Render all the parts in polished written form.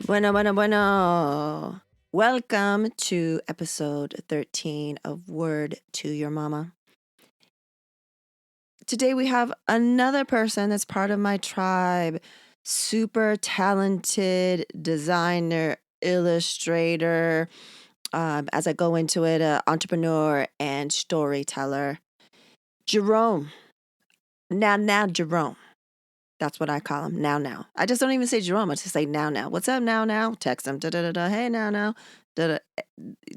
Bueno, bueno, bueno. Welcome to episode 13 of Word to Your Mama. Today we have another person that's part of my tribe. Super talented designer, illustrator, as I go into it, entrepreneur and storyteller. Jerome. Now, Jerome. That's what I call him. Now. I just don't even say Jerome. I just say now. What's up, now? Text him. Da-da-da-da. Hey, now. Da-da.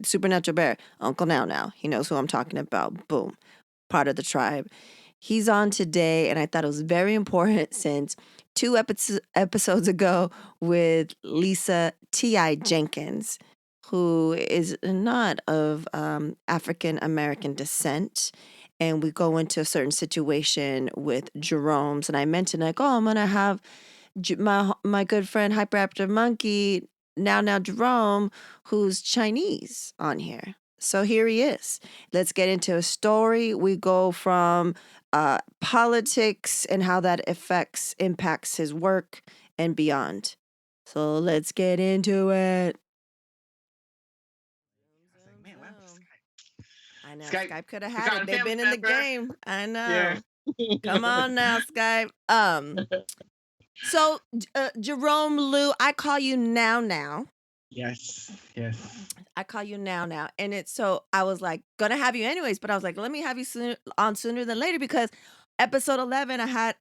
Supernatural Bear. Uncle Now. He knows who I'm talking about. Boom. Part of the tribe. He's on today, and I thought it was very important since 2 episodes ago with Lisa T.I. Jenkins, who is not of African American descent. And we go into a certain situation with Jerome's, and I mentioned like, oh, I'm gonna have my good friend Hyperactive Monkey now Jerome, who's Chinese, on here. So here he is. Let's get into a story. We go from politics and how that impacts his work and beyond. So let's get into it. I was like, man, what happened to I know Skype? Skype could have had it. Forgotten They've family been in the member. game. I Yeah. know. Come on now, Skype. So Jerome Lu, I call you now. Yes. I call you now. And it's so I was like gonna have you anyways, but I was like, let me have you sooner than later because episode 11 I had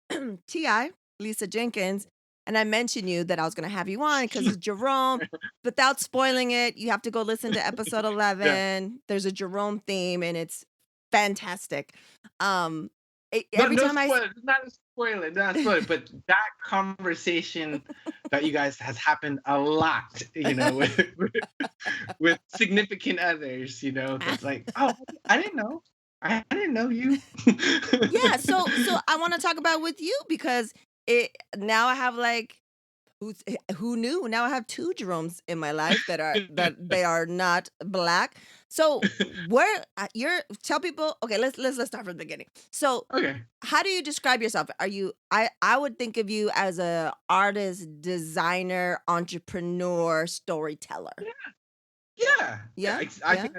T.I. Lisa Jenkins, and I mentioned you that I was gonna have you on because it's Jerome. Without spoiling it, you have to go listen to episode Yeah. 11. There's a Jerome theme and it's fantastic. Um No, every no time spoiler. Not a spoiler. Not a spoiler. But that conversation that you guys has happened a lot. With significant others. That's like, oh, I didn't know. I didn't know you. Yeah, so I want to talk about with you because it now I have like who knew? Now I have two Jeromes in my life that they are not black. So where you're tell people okay, let's start from the beginning. So Okay. how do you describe yourself? Are you I would think of you as a artist, designer, entrepreneur, storyteller. Yeah. Yeah? I Yeah? think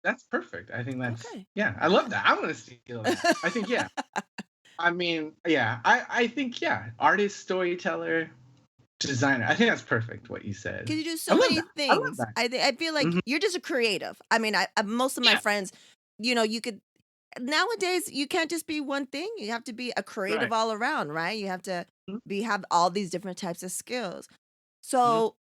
that's perfect. I think that's Okay. yeah. I love Yeah. that. I'm gonna steal that. I think yeah. I mean, yeah. I think yeah. Artist, storyteller, designer. I think that's perfect. What you said. Because you do I so love many that. I love things. that. I feel like Mhm. you're just a creative. I mean, most of my Yeah. friends, you could nowadays you can't just be one thing. You have to be a creative Right. all around, right? You have to Mhm. have all these different types of skills. Mhm. So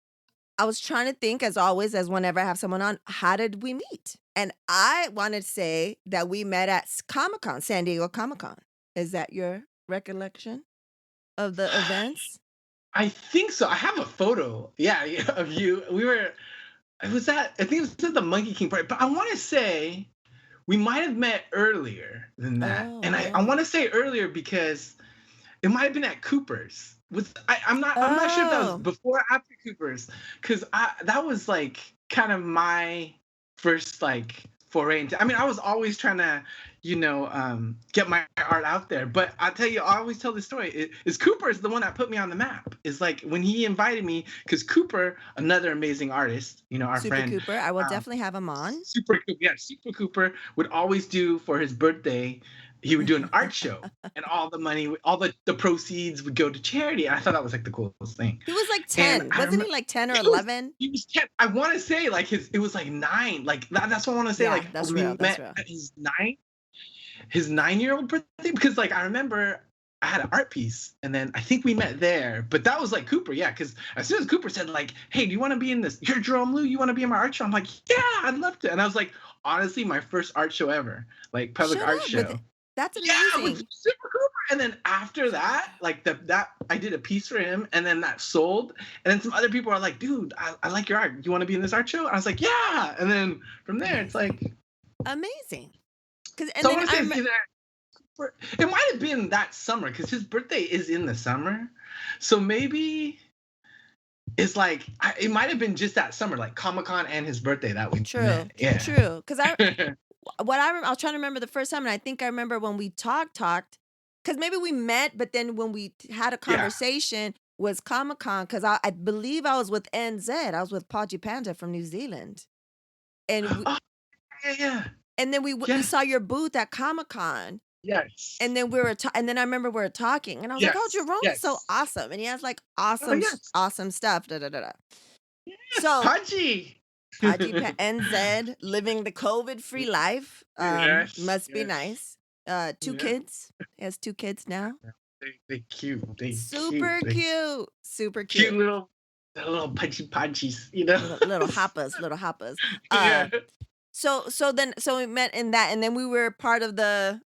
I was trying to think, as always, as whenever I have someone on, how did we meet? And I want to say that we met at Comic Con, San Diego Comic Con. Is that your recollection of the events? I think so. I have a photo. Yeah, of you. We were. It was that. I think it was at the Monkey King party. But I want to say we might have met earlier than that. And I want Oh. to say earlier because it might have been at Cooper's. I'm not sure if that was Oh. before or after Cooper's, because that was like kind of my first like foray into. I mean, I was always trying to, get my art out there. But I tell you, I always tell this story. Is Cooper's the one that put me on the map? Is like when he invited me, because Cooper, another amazing artist, our Super friend, Cooper. I will um, definitely have him on. Super Cooper would always do for his birthday. He would do an art show, and all the money, all the proceeds would go to charity. And I thought that was like the coolest thing. He was like And 10. I Wasn't remember he like 10 or he was 11? he was 10. I want to say like it was like 9. Like that's what I want to say. Yeah, Like that's real. we That's met real. at his 9-year-old birthday, because like I remember I had an art piece, and then I think we met there. But that was like Cooper, yeah. Because as soon as Cooper said like, "Hey, do you want to be in this? You're Jerome Lu. You want to be in my art show?" I'm like, "Yeah, I'd love to." And I was like, honestly, my first art show ever, like public Shut art up with show. it. That's Yeah, with amazing. Super Cooper. And then after that, like that I did a piece for him, and then that sold. And then some other people are like, "Dude, I like your art. You want to be in this art show?" And I was like, "Yeah." And then from there, it's Amazing. like, Amazing. Cause and so I then want to say it's either it might have been that summer because his birthday is in the summer. So maybe it's like it might have been just that summer, like Comic Con and his birthday that we true. met. Yeah. True. Cause I was trying to remember the first time, and I think I remember when we talked, cause maybe we met, but then when we had a Yeah. conversation, was Comic-Con because I believe I was with NZ. I was with Podgy Panda from New Zealand. And we Oh, yeah, yeah. and then we Yeah. saw your booth at Comic-Con. Yes. And then we were and then I remember we were talking and I was like, "Oh, Yes. Jerome's so Yes. awesome." And he has like Oh, yes. awesome stuff. Da, da, da, da. Yes. So Pudgy. NZ living the COVID-free life. Yes. Must be Yes. nice. Two Yeah. kids. He has two kids now. They cute. They cute. Super They cute. Super cute cute. little the little pudgy pudgies, you know? Little hoppers, little hoppers. Yeah. So we met in that, and then we were part of the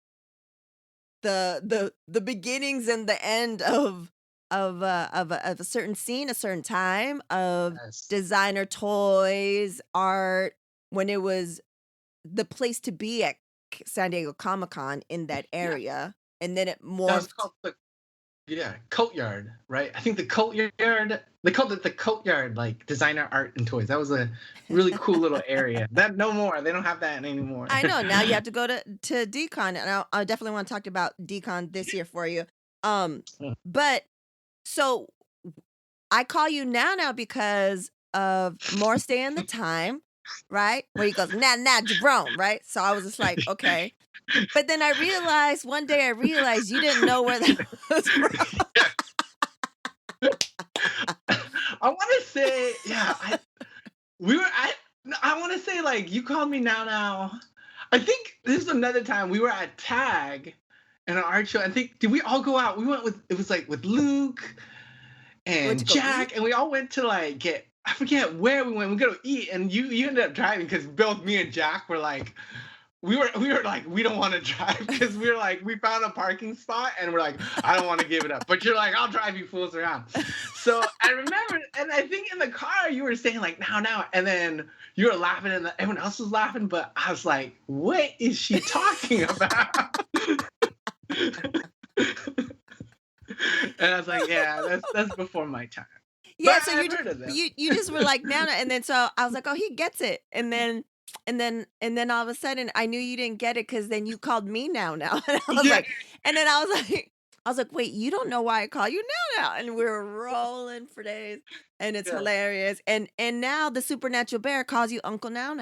beginnings and the end of a certain scene, a certain time of Yes. designer toys, art, when it was the place to be at San Diego Comic-Con in that Yeah. area, and then it That was morphed. called the Coatyard, right? I think the Coatyard they called it the Coatyard, like designer art and toys. That was a really cool little area. That no more. They don't have that anymore. I know, now you have to go to Decon, and I definitely wanna talk about Decon this year for you. But so I call you Now because of more stay in the time, right? Where he goes, Now Jerome, right? So I was just like, okay. But then one day I realized you didn't know where that was from. I want to say, yeah, we were. I want to say like you called me now. Now, I think this is another time we were at Tag and an art show. I think did we all go out? We went with it was like with Luke We went to and go eat. Jack, and we all went to like get. I forget where we went. We go to eat, and you ended up driving because both me and Jack were like, we were like we don't want to drive because we were like we found a parking spot and we're like I don't want to give it up, but you're like I'll drive you fools around. So I remember, and I think in the car you were saying like now, and then you were laughing and everyone else was laughing, but I was like, what is she talking about? And I was like, yeah, that's before my time. Yeah, But so I've heard of them. you just were like Nana, and then so I was like, oh, he gets it, and then all of a sudden I knew you didn't get it because then you called me now, and I was Yeah, like, and then I was like, wait, you don't know why I call you now, and we were rolling for days, and it's yeah, hilarious, and now the supernatural bear calls you Uncle Now,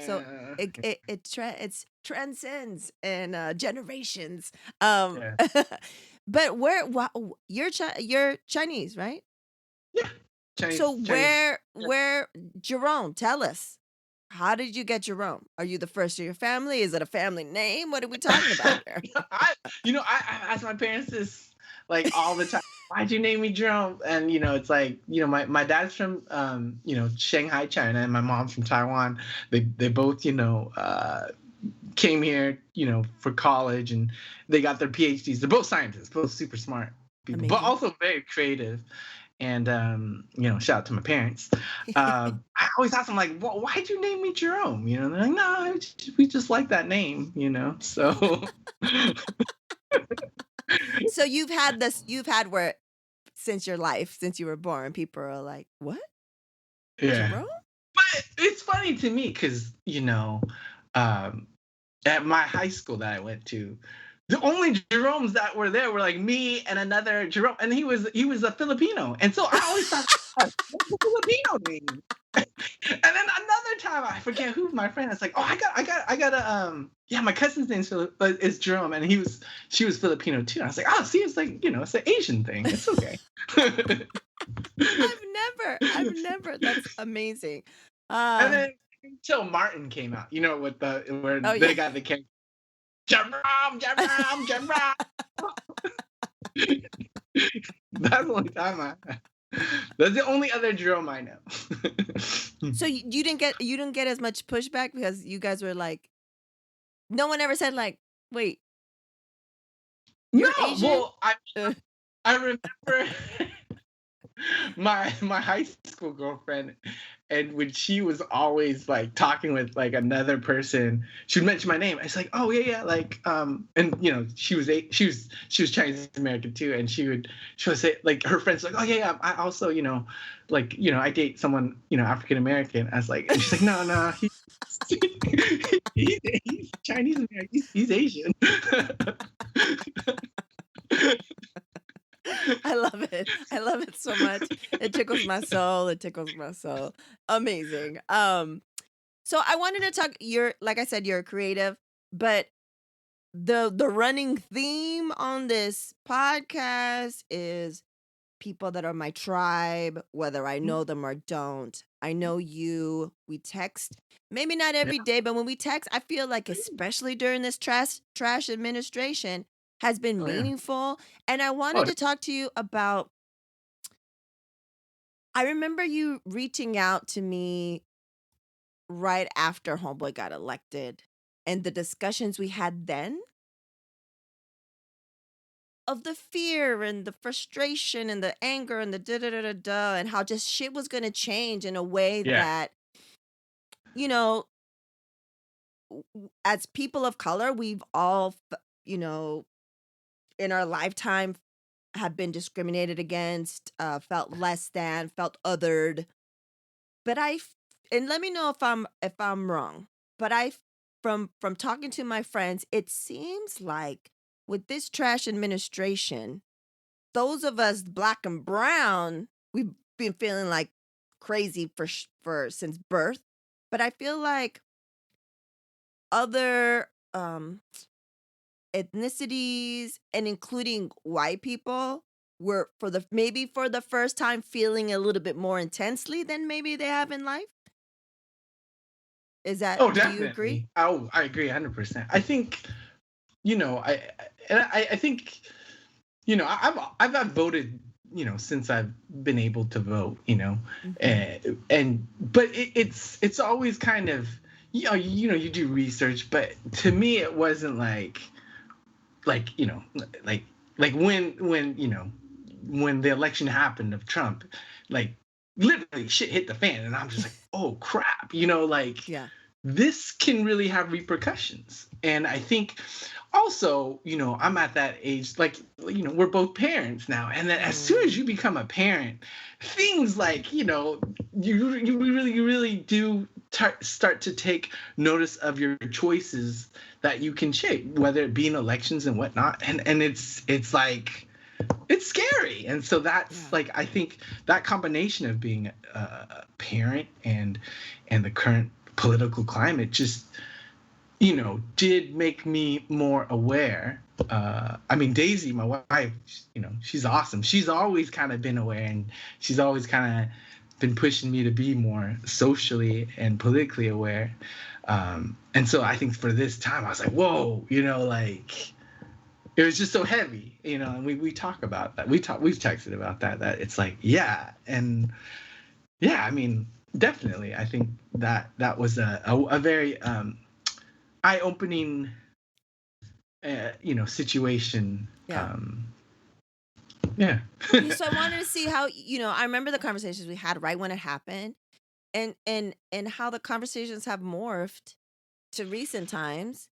so yeah, it's transcends and generations, um, yeah. but you're Chinese, right? Yeah. So Chinese. where Jerome, tell us. How did you get Jerome? Are you the first of your family? Is it a family name? What are we talking about here? I, I ask my parents this like all the time. Why'd you name me Jerome? And it's like, my dad's from Shanghai, China, and my mom's from Taiwan. They both, came here, for college, and they got their PhDs. They're both scientists, both super smart people, but Amazing. also very creative. And shout out to my parents. I always ask them like, why'd you name me Jerome? They're like, no, we just like that name. So So you've had where since your life, since you were born, people are like, "What? yeah. Jerome?" But it's funny to me because um, at my high school that I went to, the only Jeromes that were there were like me and another Jerome, and he was a Filipino, and so I always thought, "Oh, what's a Filipino name?" And then another time I forget who my friend is like, oh, I got a yeah, my cousin's name is Jerome, and she was Filipino too. I was like, oh, see, it's like it's an Asian thing. It's okay. I've never. That's amazing. And Uh, then until Martin came out, with the where oh they yeah. got the king. Jerome. That's the only time that's the only other Jerome I know. So you didn't get as much pushback because you guys were like, no one ever said like, "Wait, No, you're Asian?" well, I remember my high school girlfriend, and when she was always like talking with like another person, she would mention my name. It's like, oh yeah, like and she was Chinese American too, and she would say like her friends like, oh yeah, I also like I date someone African American. I was like, and she's like, no, he's Chinese American, he's Asian. I love it. I love it so much. It tickles my soul. It tickles my soul. Amazing. So I wanted to talk. You're like I said, you're creative, but the running theme on this podcast is people that are my tribe, whether I know them or don't. I know you. We text, maybe not Yeah. every day, but when we text, I feel like especially during this trash administration has been Oh yeah. meaningful. And I Oh, wanted to talk to you about I remember you reaching out to me right after Homeboy got elected and the discussions we had then of the fear and the frustration and the anger and the da da da da da and how just shit was going to change in a way yeah. that, you know, as people of color, we've all, in our lifetime have been discriminated against, felt less than, felt othered. But and let me know if I'm wrong. But from talking to my friends, it seems like with this trash administration, those of us black and brown, we've been feeling like crazy for since birth. But I feel like other ethnicities and including white people were for the first time feeling a little bit more intensely than maybe they have in life. Oh, Do you agree? definitely. Oh, I agree 100%. I think, I think, I've voted, since I've been able to vote, Mhm. but it's always kind of, you do research, but to me it wasn't like, like like when the election happened of Trump, like literally shit hit the fan, and I'm just like, oh crap, like Yeah. this can really have repercussions. And I think also, I'm at that age, like, we're both parents now. And then as soon as Mm. you become a parent, things like, you really do start to take notice of your choices that you can shape, whether it be in elections and whatnot. And it's like, it's scary. And so that's Yeah. like, I think that combination of being a parent and the current political climate just, did make me more aware. I mean, Daisy, my wife, she's awesome. She's always kind of been aware, and she's always kind of been pushing me to be more socially and politically aware. And so I think for this time, I was like, whoa, like it was just so heavy, and we talk about that. We've texted about that it's like, yeah. And yeah, I mean, definitely. I think that was a very eye-opening, situation. Yeah. Yeah. So I wanted to see how, I remember the conversations we had right when it happened and how the conversations have morphed to recent times.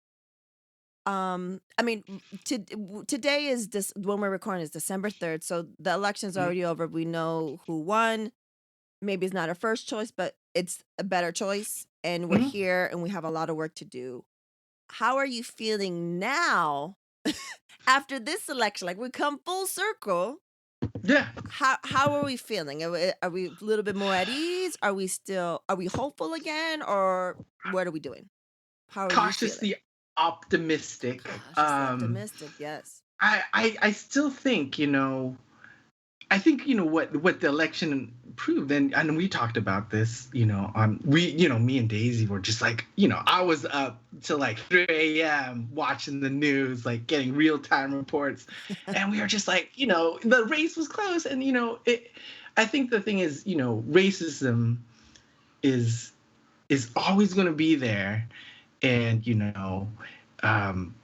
I mean, today is this when we're recording is December 3rd, so the election's already over. We know who won. Maybe it's not our first choice, but it's a better choice. And we're Mhm. here and we have a lot of work to do. How are you feeling now after this election? Like we come full circle. Yeah. How are we feeling? Are we a little bit more at ease? Are we hopeful again or what are we doing? How are you feeling? Cautiously optimistic. Cautiously optimistic, yes. I still think, I think, what the election proved, and we talked about this, me and Daisy were just like, I was up till like 3 a.m. watching the news, like getting real time reports, and we were just like, the race was close, and it. I think the thing is, racism is always going to be there, and um,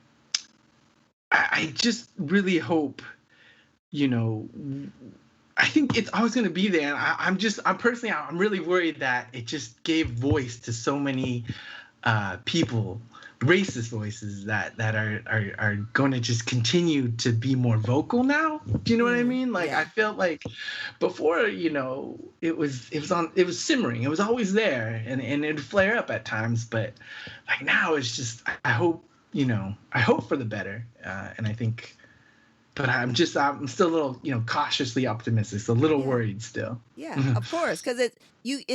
I just really hope, you know, I think it's always going to be there. And I'm really worried that it just gave voice to so many people, racist voices that are going to just continue to be more vocal now. Do you know what I mean? Like I Yeah. felt like before, it was simmering. It was always there, and it'd flare up at times. But like now, it's just I hope for the better, and I think but I'm still a little, cautiously optimistic, a little Yeah. worried still. Yeah, of course, because it's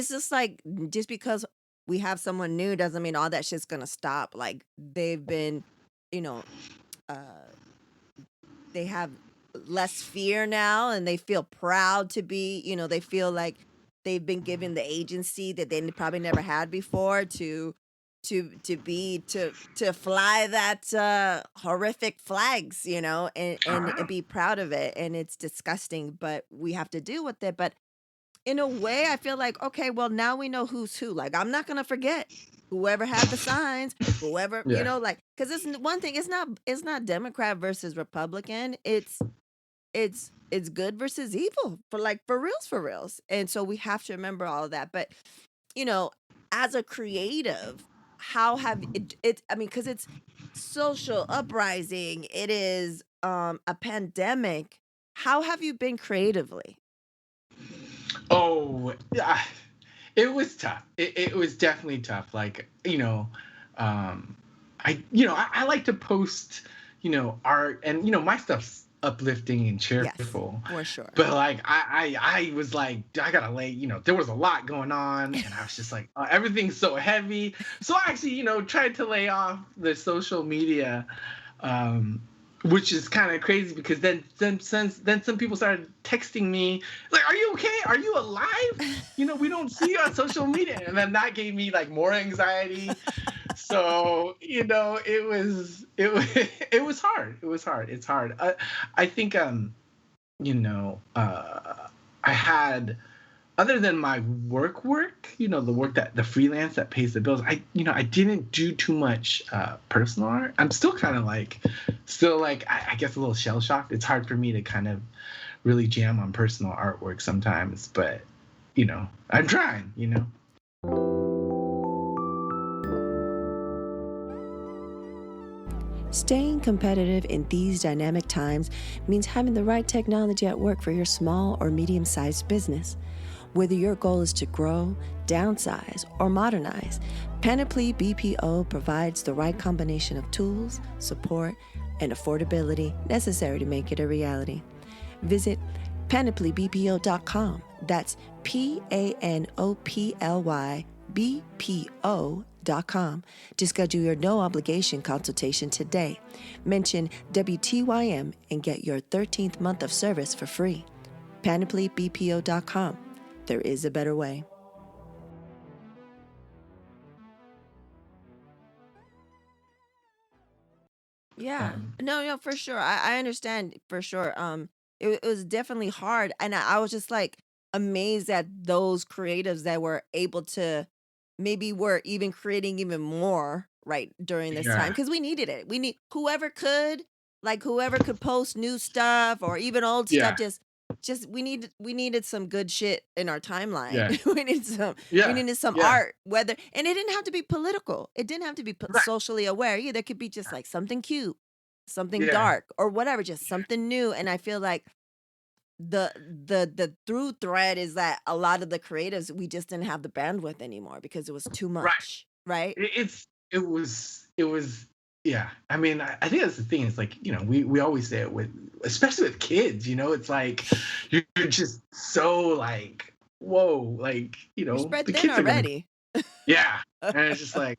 just like just because we have someone new doesn't mean all that shit's gonna stop. Like they've been, you know, uh they have less fear now and they feel proud to be, they feel like they've been given the agency that they probably never had before to fly that horrific flags, and be proud of it. And it's disgusting, but we have to deal with it. But in a way, I feel like, okay, well, now we know who's who. Like, I'm not gonna forget whoever had the signs, whoever, Yeah. like, because one thing. It's not Democrat versus Republican. It's good versus evil for reals. And so we have to remember all of that. But you know, as a creative, how have I mean, because it's social uprising. It is a pandemic. How have you been creatively? Oh, yeah. It was tough. It was definitely tough. Like, um, I like to post, art, and my stuff's uplifting and Yes, cheerful. for sure. But like, I was like, I gotta lay. There was a lot going on, and I was just like, everything's so heavy. So I actually, tried to lay off the social media, um, which is kind of crazy because then some people started texting me like, "Are you okay? Are you alive? We don't see you on social media," and then that gave me like more anxiety. So it was hard. It was hard. It's hard. I think you know I had, other than my work, the work, that the freelance that pays the bills, I didn't do too much personal art. I'm still kind of like, I guess a little shell shocked. It's hard for me to kind of really jam on personal artwork sometimes, but I'm trying. Staying competitive in these dynamic times means having the right technology at work for your small or medium sized business. Whether your goal is to grow, downsize, or modernize, Panoply BPO provides the right combination of tools, support, and affordability necessary to make it a reality. Visit panoplybpo.com. That's PANOPLYBPO.com to schedule your no obligation consultation today. Mention WTYM and get your 13th month of service for free. PanoplyBPO.com. There is a better way. Yeah. Um, No, no, for sure. I understand for sure. It was definitely hard. And I was just like amazed at those creatives that were able to maybe were even creating even more right during this time yeah, because we needed it. We need whoever could post new stuff or even old stuff. yeah, Just we needed some good shit in our timeline. yeah, We yeah, needed some yeah. art, and it didn't have to be political. It didn't have to be Right. socially aware either. It could be just like something cute, something Yeah. dark, or whatever, just something new. And I feel like the through thread is that a lot of the creatives, we just didn't have the bandwidth anymore because it was too Right. much, right? It was, yeah. I mean, I think that's the thing. It's like, we always say it with, especially with kids, it's like you're just so like, whoa, like, You're spread the thin kids are gonna, already. yeah. And it's just like,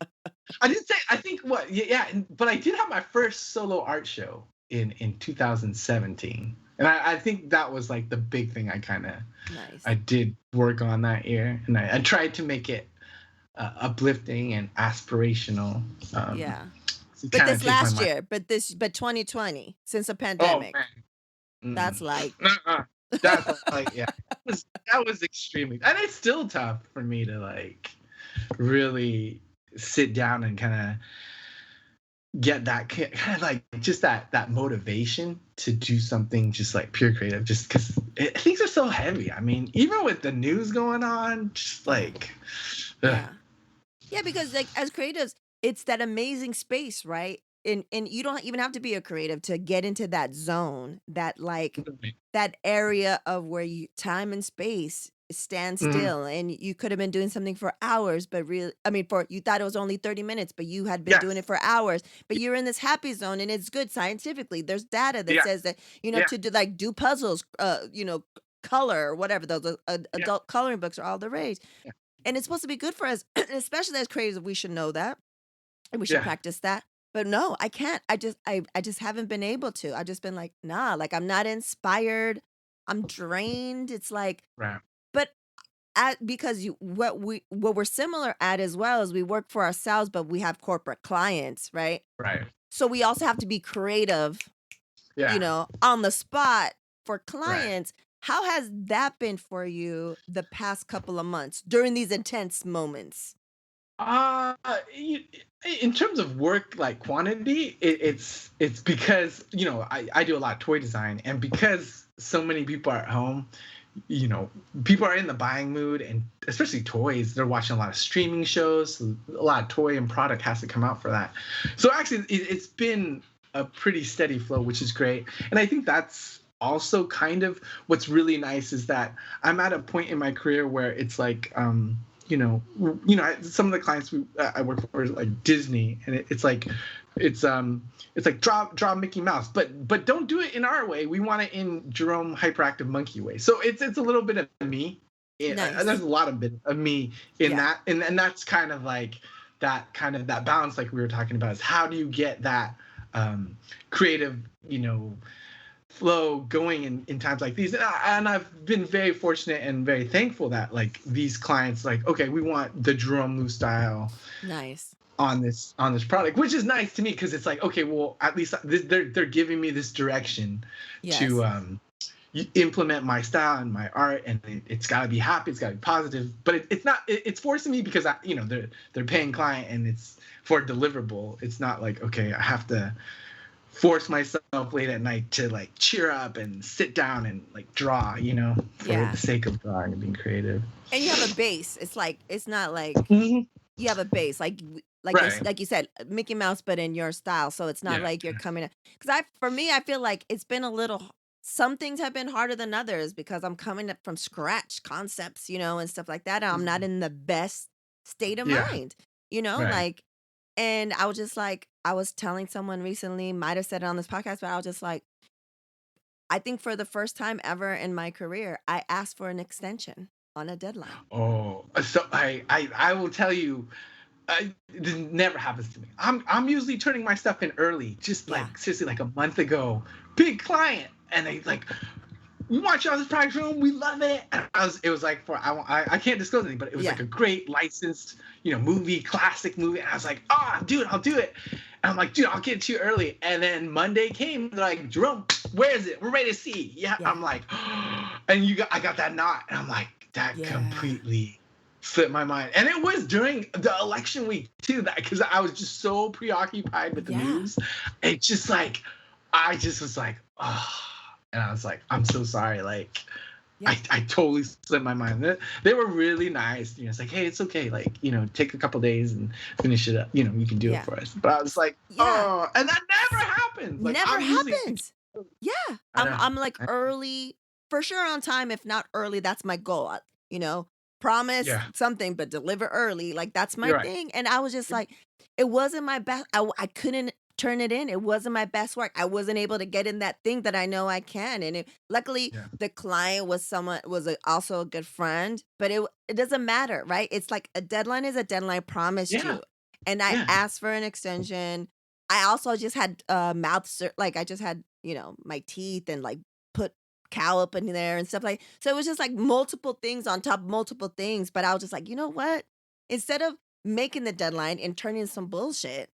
I did say, I think what, yeah, yeah, but I did have my first solo art show in 2017. And I think that was like the big thing Nice. I did work on that year. And I tried to make it uplifting and aspirational, Yeah. to But kind of this take my last mind. year, but 2020, since a Oh pandemic, man, that's mm-mm. like Nuh-uh. That's like, yeah, that was extremely, and it's still tough for me to like really sit down and kind of get that kind of like just that motivation to do something just like pure creative, just because things are so heavy. I mean, even with the news going on, just yeah. like, ugh. Yeah. Yeah, because like as creatives, it's that amazing space, right? And you don't even have to be a creative to get into that zone, that area of where you time and space stand Mhm. still, and you could have been doing something for hours, but real I mean, for you thought it was only 30 minutes, but you had been doing Yes. it for hours, but Y you're in this happy zone, and it's good scientifically. There's data that yeah, says that, yeah, to do like do puzzles, color or whatever, those yeah, adult coloring books are all the rage. yeah, And it's supposed to be good for us, especially as creatives, we should know that, and we should yeah, practice that. But no, I can't. I just haven't been able to. I've just been like, nah, like I'm not inspired. I'm drained. It's like, right, but because what we're similar at as well is we work for ourselves, but we have corporate clients, right? right, So we also have to be creative, yeah, on the spot for right. clients. How has that been for you the past couple of months during these intense moments? Uh, y- in terms of work like quantity, it's because I do a lot of toy design, and because so many people are at home, you know, people are in the buying mood, and especially toys. They're watching a lot of streaming shows. So a lot of toy and product has to come out for that. So actually, it's been a pretty steady flow, which is great, and I think that's also kind of what's really nice is that I'm at a point in my career where it's like some of the clients I work for is like Disney, and it's it's like draw Mickey Mouse, but don't do it in our way. We want it in Jerome Hyperactive Monkey way. So it's a little bit of me. There's Nice. a lot of bit of me in Yeah. that, and that's kind of like that balance, like we were talking about, is how do you get that creative, flow going in times like these. And I've been very fortunate and very thankful that like these clients like, okay, we want the Jerome Lu style Nice. on this product, which is nice to me because it's like, okay, well, at least they're giving me this direction to Yes. implement my style and my art, and it's got to be happy, it's got to be positive, but it's not it's forcing me because they're paying client, and it's for a deliverable. It's not like, okay, I have to force myself late at night to like cheer up and sit down and like draw, for the Yeah. sake of drawing and being creative. And you have a base. It's like it's not like Mhm. you have a base, Right. like you said, Mickey Mouse, but in your style. So it's not Yeah. like you're coming. Because for me, I feel like it's been a little. Some things have been harder than others because I'm coming up from scratch, concepts, and stuff like that. And I'm not Mhm. in the best state of Yeah. mind, Right. like. And I was just like, I was telling someone recently, might have said it on this podcast, but I was just like, I think for the first time ever in my career, I asked for an extension on a deadline. Oh, so I will tell you, this never happens to me. I'm usually turning my stuff in early, just Yeah. like seriously like a month ago. Big client, and they like, we want you on this project room. We love it. And it was like I can't disclose anything, but it was Yeah. like a great licensed, movie, classic movie. And I was like, dude, I'll do it. And I'm like, dude, I'll get it to you early. And then Monday came, they're like, Jerome, where is it? We're ready to see. Yeah. Yeah. I'm like, and I got that knot. And I'm like, that Yeah. completely slipped my mind. And it was during the election week too, that because I was just so preoccupied with the Yeah. news. It's just like, I just was like, oh. And I was like, I'm so sorry. Like, Yeah. I totally slipped my mind. They were really nice. It's like, hey, it's okay. Like, take a couple days and finish it up. You can do it Yeah. for us. But I was like, Yeah. oh, and that never happens. Like, Never I'm usually, happens. Yeah. I I'm know. I'm like early, for sure on time, if not early, that's my goal. You know, promise Yeah, something but deliver early. Like that's my you're right. thing. And I was just like, it wasn't my best. I couldn't turn it in. It wasn't my best work. I wasn't able to get in that thing that I know I can. And luckily Yeah, the client was also a good friend, but it doesn't matter, right? It's like a deadline is a deadline, I promised yeah, you. And I yeah, asked for an extension. I also just had like I just had, my teeth and like put cow up in there and stuff like, so it was just like multiple things on top of multiple things. But I was just like, you know what? Instead of making the deadline and turning some bullshit,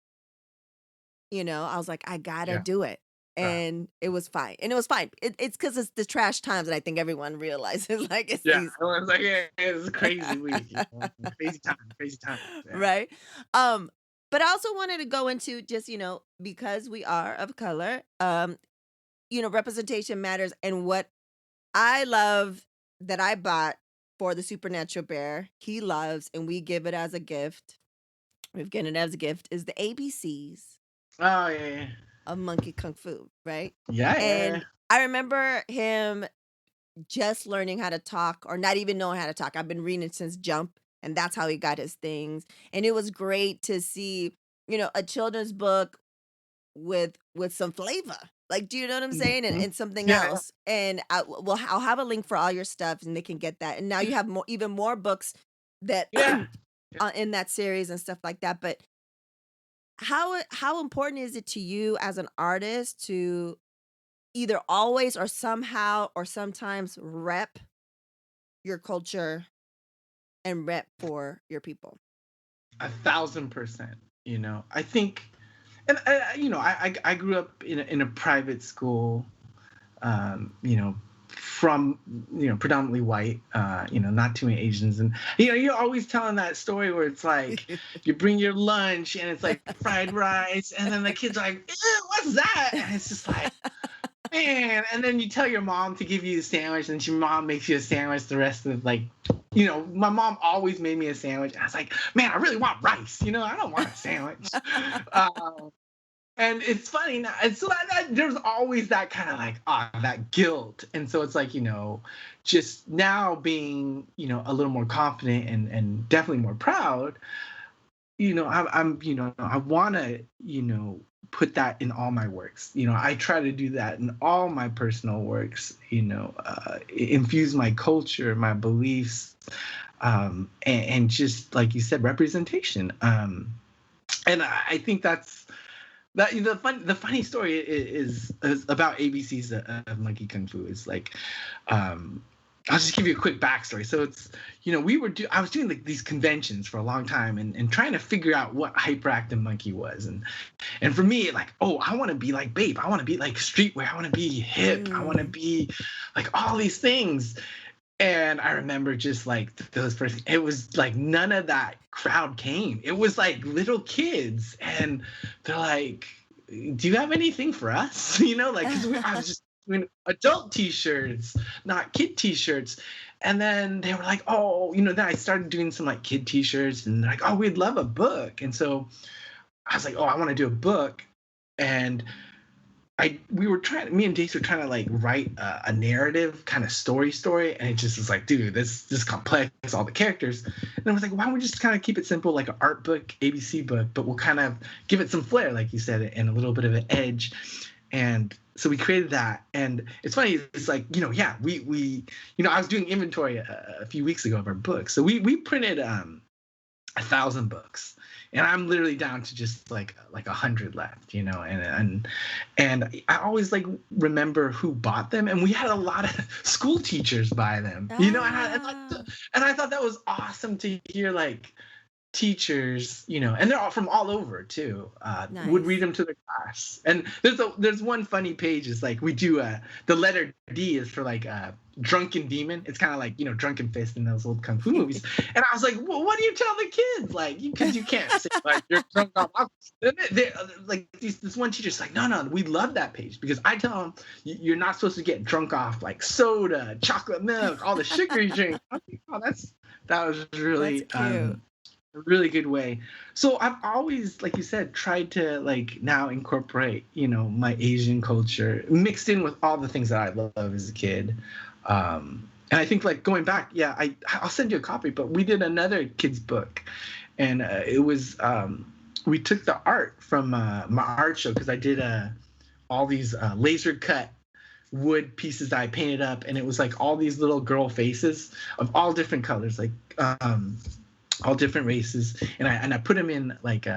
I was like, I gotta yeah. do it. Uh, And it was fine. And it was fine. It's because it's the trash times that I think everyone realizes like it's yeah. these I was like, yeah, it's a crazy week. Crazy time, crazy time. Yeah. right? Um, but I also wanted to go into just, because we are of color, representation matters. And what I love that I bought for the supernatural bear, he loves, and we give it as a gift. We've given it as a gift, is the ABCs Oh yeah, of monkey kung fu, right? yeah, yeah, yeah. And I remember him just learning how to talk or not even knowing how to talk. I've been reading since Jump, and that's how he got his things. And it was great to see, a children's book with some flavor. Like, do you know what I'm saying? And, Mhm. and something Yeah, else. And I'll have a link for all your stuff, and they can get that. And now you have more, even more books that yeah. Yeah. in that series and stuff like that. But how important is it to you as an artist to either always or somehow or sometimes rep your culture and rep for your people? 1,000%. I think, and I grew up in a private school, from predominantly white, not too many Asians, and you're always telling that story where it's like you bring your lunch and it's like fried rice, and then the kids are like, "Ew, what's that?" And it's just like, man. And then you tell your mom to give you a sandwich, and your mom makes you a sandwich the rest of like. My mom always made me a sandwich. And I was like, man, I really want rice. I don't want a sandwich. Um, and it's funny now. And so there's always that kind of like, that guilt. And so it's like, just now being, a little more confident and definitely more proud, I want to, put that in all my works. I try to do that in all my personal works, infuse my culture, my beliefs, and just like you said, representation. And I think that the funny story is about ABC's Monkey Kung Fu. Is like, I'll just give you a quick backstory. So it's, I was doing like these conventions for a long time, and trying to figure out what hyperactive monkey was. And for me, like, oh, I want to be like Babe. I want to be like streetwear. I want to be hip. I want to Mm. be like all these things. And I remember just like those first, it was like none of that crowd came. It was like little kids, and they're like, "Do you have anything for us?" Like, because I was just doing adult T-shirts, not kid T-shirts. And then they were like, "Oh, Then I started doing some like kid T-shirts, and they're like, "Oh, we'd love a book." And so I was like, "Oh, I want to do a book," and me and Dace were trying to like write a narrative kind of story, and it just was like, dude, this complex, all the characters. And I was like, why don't we just kind of keep it simple, like an art book, ABC book, but we'll kind of give it some flair, like you said, and a little bit of an edge. And so we created that. And it's funny, it's like, yeah, we I was doing inventory a few weeks ago of our books. So we printed 1,000 books, and I'm literally down to just like 100 left, and I always like remember who bought them, and we had a lot of school teachers buy them, Ah, and I thought that was awesome to hear, like teachers, and they're all from all over too, would read nice. them to their class. And there's one funny page. Is like we do the letter D is for like drunken demon. It's kind of like drunken fist in those old kung fu movies. And I was like, well, what do you tell the kids? Like, because you can't say like you're drunk off alcohol. Like this one teacher's like, no, we love that page, because I tell them you're not supposed to get drunk off like soda, chocolate milk, all the sugary drinks. I think, oh, that was That's really cute. a really good way. So I've always, like you said, tried to like now incorporate, my Asian culture mixed in with all the things that I love as a kid. And I think like going back, yeah, I'll send you a copy, but we did another kids book, and it was we took the art from my art show, because I did all these laser cut wood pieces that I painted up, and it was like all these little girl faces of all different colors, like all different races, and I put them in like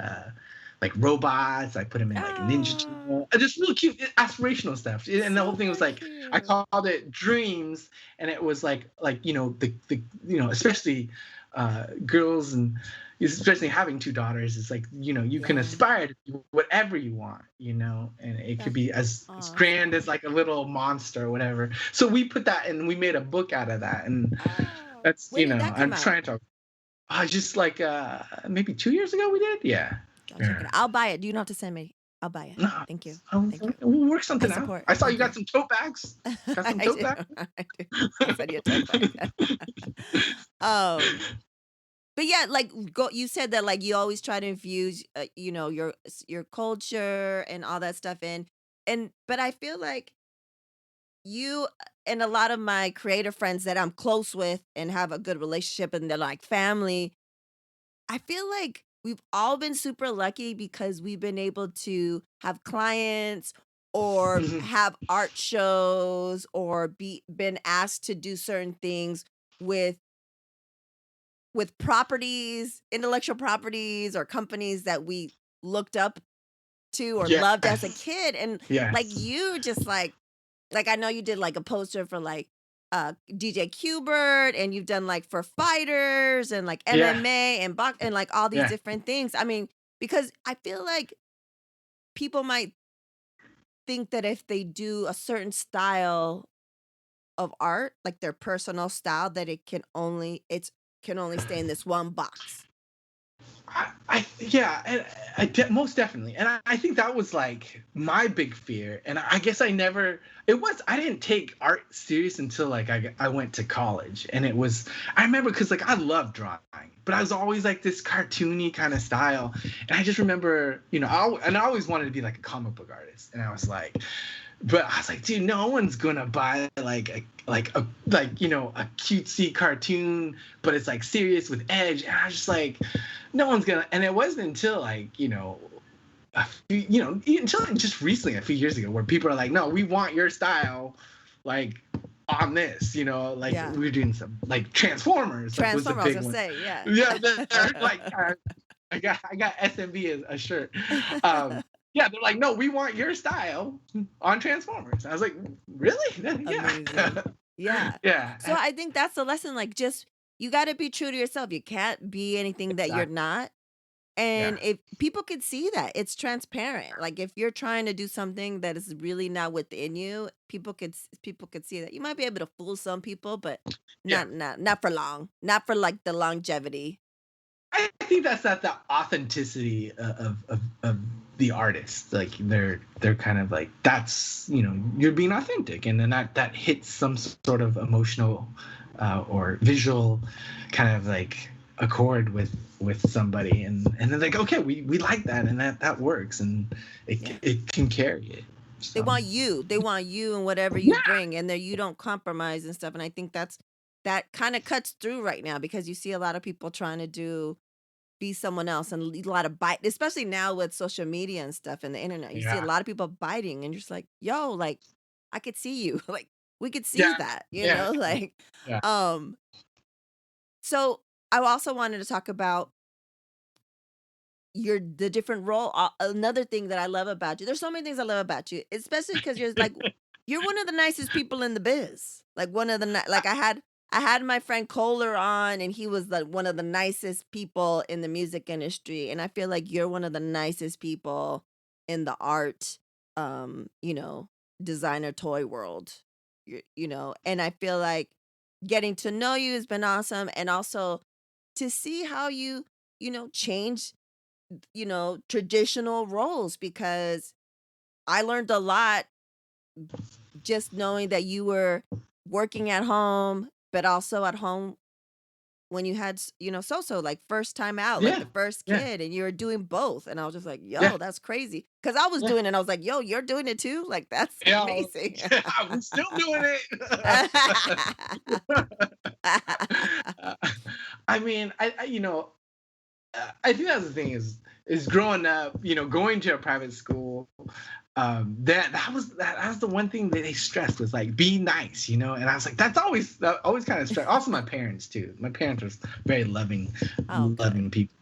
robots. I put them in like Ninja Ah, Channel, just really cute aspirational stuff. And the whole thing was super like, I cute. called it dreams, and it was like the especially girls, and especially having two daughters, it's like you can Yeah, aspire to do whatever you want, and it could that's be as grand as awesome. like a little monster or whatever. So we put that, and we made a book out of that. And Oh, that's, when did that I'm come out? trying to, just like maybe 2 years ago we did. Yeah. I'll check it Yeah. out. I'll buy it. You don't have to send me. I'll buy it. No, Thank you. Thank you. we'll work I something out. support. I saw you Thank got you. some tote bags. Got some I tote do. bags. I do. I'll send you a tote bag. um, but yeah, like you said that like you always try to infuse, your culture and all that stuff in, but I feel like you and a lot of my creative friends that I'm close with and have a good relationship and they're like family, I feel like we've all been super lucky because we've been able to have clients or Mhm. have art shows or been asked to do certain things with properties, intellectual properties or companies that we looked up to or loved as a Yes. kid. And like Yes. you just like I know you did like a poster for like DJ Qbert and you've done like for fighters and like Yeah. MMA and box and like all these Yeah. different things. I mean, because I feel like people might think that if they do a certain style of art, like their personal style, that it can only stay in this one box. Yeah, and most definitely, and I think that was like my big fear, and I guess I didn't take art serious until like I went to college, and I remember because like I love drawing, but I was always like this cartoony kind of style, and I just remember and I always wanted to be like a comic book artist, and but I was like, dude, no one's gonna buy like a cutesy cartoon, but it's like serious with edge. And I was just like, no one's gonna. And it wasn't until like until like just recently, a few years ago, where people are like, no, we want your style, like on this, like Yeah. we are doing some like Transformers, like was a Transformer, I was big gonna one. say, yeah. Yeah, they're like I got SMB as a shirt. Um, yeah, they're like, no, we want your style on Transformers. I was like, really? Yeah, Amazing. Yeah. yeah, So I think that's the lesson, like, just you gotta be true to yourself. You can't be anything that you're exactly. not. Yeah, And if people could see that, it's transparent. Like if you're trying to do something that is really not within you, people could see that. You might be able to fool some people, but yeah. not for long. Not for like the longevity. I think that's at the authenticity of the artist. Like they're kind of like that's you're being authentic, and then that hits some sort of emotional or visual kind of like accord with somebody, and they're like, okay, we like that, and that works, and Yeah. it can carry it. They So want you. They want you and whatever you yeah, bring, and there you don't compromise and stuff. And I think that kind of cuts through right now because you see a lot of people trying to be someone else and a lot of bite, especially now with social media and stuff and the internet. You see a yeah, lot of people biting, and you're just like, yo, like I could see you, like we could see yeah, that, yeah, like, yeah, um. So I also wanted to talk about the different role. Another thing that I love about you, there's so many things I love about you, especially because you're like you're one of the nicest people in the biz. Like one of the like I had my friend Kohler on, and he was like one of the nicest people in the music industry, and I feel like you're one of the nicest people in the art, you know, designer toy world. And I feel like getting to know you has been awesome, and also to see how change traditional roles because I learned a lot just knowing that you were working at home, but also at home when you had, so like first time out, like yeah, the first yeah, kid, and you were doing both. And I was just like, yeah, yo, that's crazy. Cause I was yeah. doing it. And I was like, yo, you're doing it too? Like, that's Yeah, amazing. I'm still doing it. I mean, I think that's the thing is growing up, going to a private school. That was the one thing that they stressed was like be nice, and I was like that always kind of stressed. Also, my parents too. My parents were very Oh, good. loving people.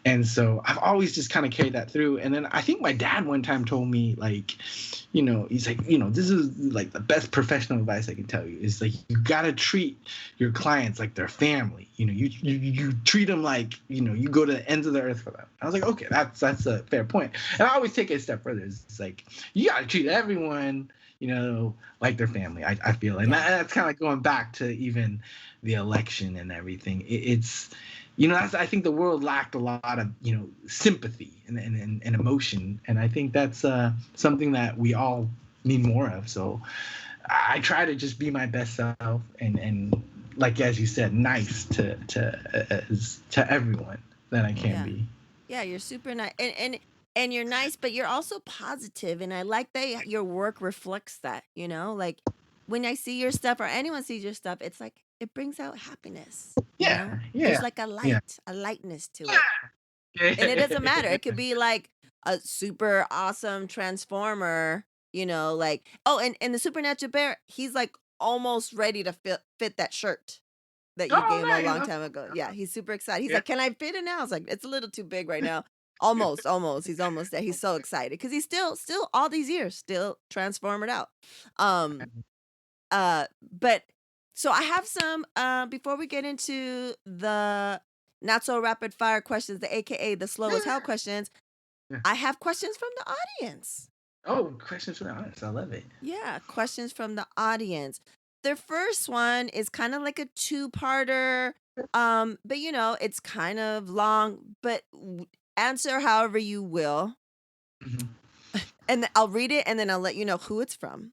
And so I've always just kind of carried that through. And then I think my dad one time told me, like, he's like, this is like the best professional advice I can tell you is like, you got to treat your clients like their family. You treat them like, you go to the ends of the earth for them. I was like, okay, that's a fair point. And I always take it a step further. It's like, you got to treat everyone, like their family, I feel. And Yeah. that's kind of going back to even the election and everything. It's, I think the world lacked a lot of sympathy and emotion, and I think that's something that we all need more of. So I try to just be my best self and like as you said, nice to everyone that I can Yeah. be. Yeah, you're super nice, and you're nice, but you're also positive, and I like that your work reflects that. Like when I see your stuff or anyone sees your stuff, it's like it brings out happiness, you Yeah, know? There's yeah, like yeah. a lightness to it. And it doesn't matter. It could be like a super awesome transformer, like and the supernatural bear, he's like almost ready to fit that shirt that you Oh, gave him a nice. long time ago. Yeah, he's super excited. He's Yeah. like, "Can I fit it now?" I was like, "It's a little too big right now." Almost, almost. He's almost there. He's so excited because he's still all these years still transformed out. Um, but so I have some before we get into the not so rapid fire questions, the AKA the slow as hell Yeah. questions. Yeah. I have questions from the audience. Oh, questions for the audience. I love it. Yeah, questions from the audience. The first one is kind of like a two-parter, but it's kind of long, but answer however you will. Mhm. And I'll read it and then I'll let you know who it's from.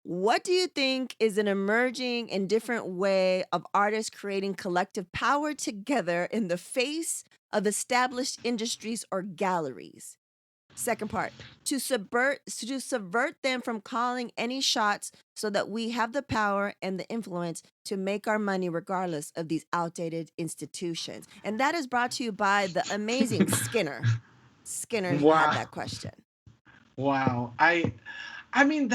What do you think is an emerging and different way of artists creating collective power together in the face of established industries or galleries? Second part, to subvert them from calling any shots so that we have the power and the influence to make our money regardless of these outdated institutions. And that is brought to you by the amazing Skinner. Skinner had Wow. that question. Wow. I mean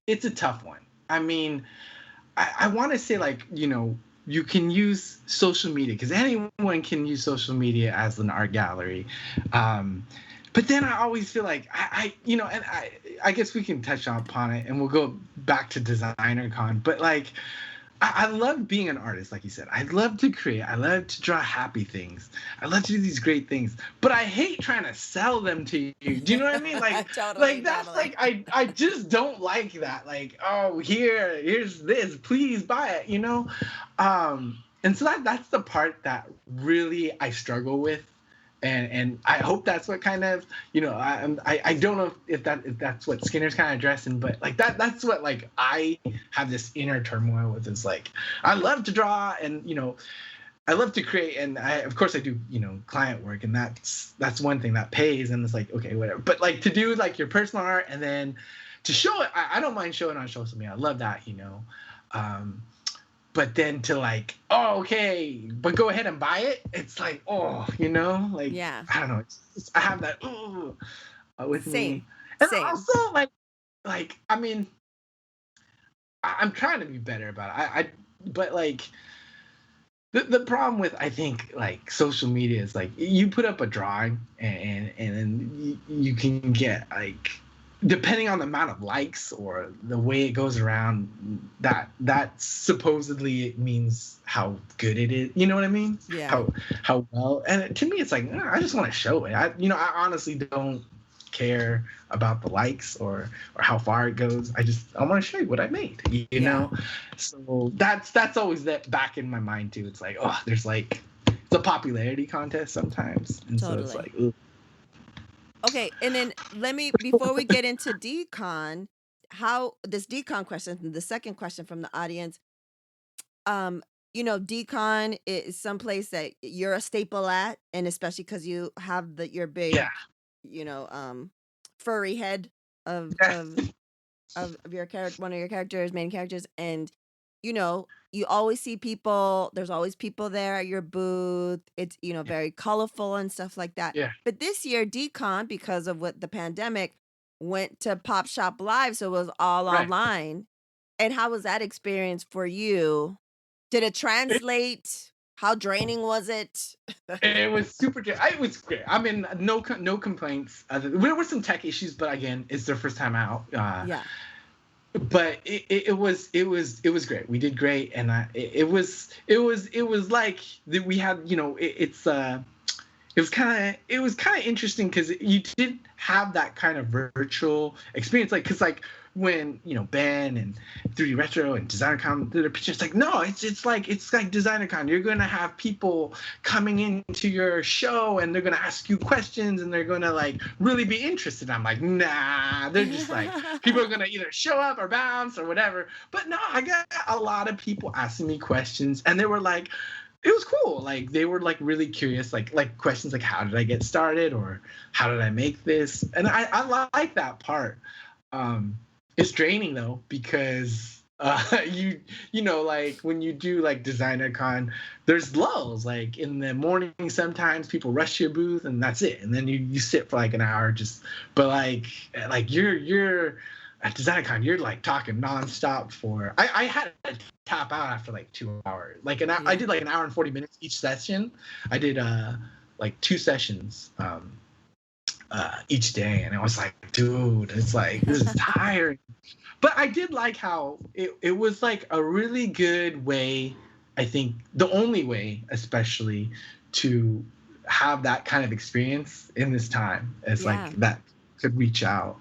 it's a tough one. I mean, I want to say, like, you can use social media because anyone can use social media as an art gallery. Um, but then I always feel like and I guess we can touch upon it and we'll go back to designer con. But like, I love being an artist, like you said. I love to create. I love to draw happy things. I love to do these great things. But I hate trying to sell them to you. Do you know what I mean? Totally, That's totally. like I just don't like that. Like, oh, here's this. Please buy it. And so that's the part that really I struggle with, and I hope that's what kind of I don't know if that's what Skinner's kind of addressing, but like that's what like I have this inner turmoil with is like I love to draw and I love to create, and of course I do client work, and that's one thing that pays, and it's like okay, whatever, but like to do like your personal art and then to show it, I don't mind showing on social media. I love that. Um, but then to like, oh, okay, but go ahead and buy it. It's like, oh, like Yeah. I don't know. I have that with me, Same. and Same. also like I mean, I'm trying to be better about it. But like the problem with I think like social media is like you put up a drawing and then you can get like depending on the amount of likes or the way it goes around that supposedly it means how good it is, you know what I mean? Yeah. How well, and to me it's like I just want to show it. I honestly don't care about the likes or how far it goes. I want to show you what I made, Yeah. so that's always that back in my mind too. It's like, oh, there's like it's a popularity contest sometimes, and so it's Totally. like, ooh. Okay, and then before we get into decon, how this decon question, the second question from the audience, um, decon is someplace that you're a staple at, and especially because you have your Yeah. big, you know, um, furry head of Yes. of of your character, one of your characters, main characters, and you always see people. There's always people there at your booth. It's Yeah. very colorful and stuff like that. Yeah. But this year, Decon, because of what the pandemic, went to Pop Shop Live, so it was all Right. online. And how was that experience for you? Did it It, translate? How draining was it? it was super good. It was great. I mean, no complaints. There were some tech issues, but again, it's their first time out. Yeah. But it was great. We did great, and it was like that we had it was kind of interesting because you did have that kind of virtual experience, like because like when Ben and 3D Retro and DesignerCon did their pictures, like no, it's like DesignerCon. You're gonna have people coming into your show and they're gonna ask you questions and they're gonna like really be interested. I'm like, nah, they're just like people are gonna either show up or bounce or whatever. But no, I got a lot of people asking me questions, and they were like, it was cool. Like they were like really curious, like questions like how did I get started or how did I make this, and I like that part. Um, It's draining though because you know, like when you do like designer con, there's lulls. Like in the morning, sometimes people rush your booth and that's it, and then you sit for like an hour just. But like you're at designer con, you're like talking nonstop for. I had to tap out after like 2 hours. Like I Yeah. did like an hour and 40 minutes each session. I did like 2 sessions. Each day, and I was like, dude, it's like this is tiring. But I did like how it was like a really good way, I think the only way especially to have that kind of experience in this time as like Yeah. that could reach out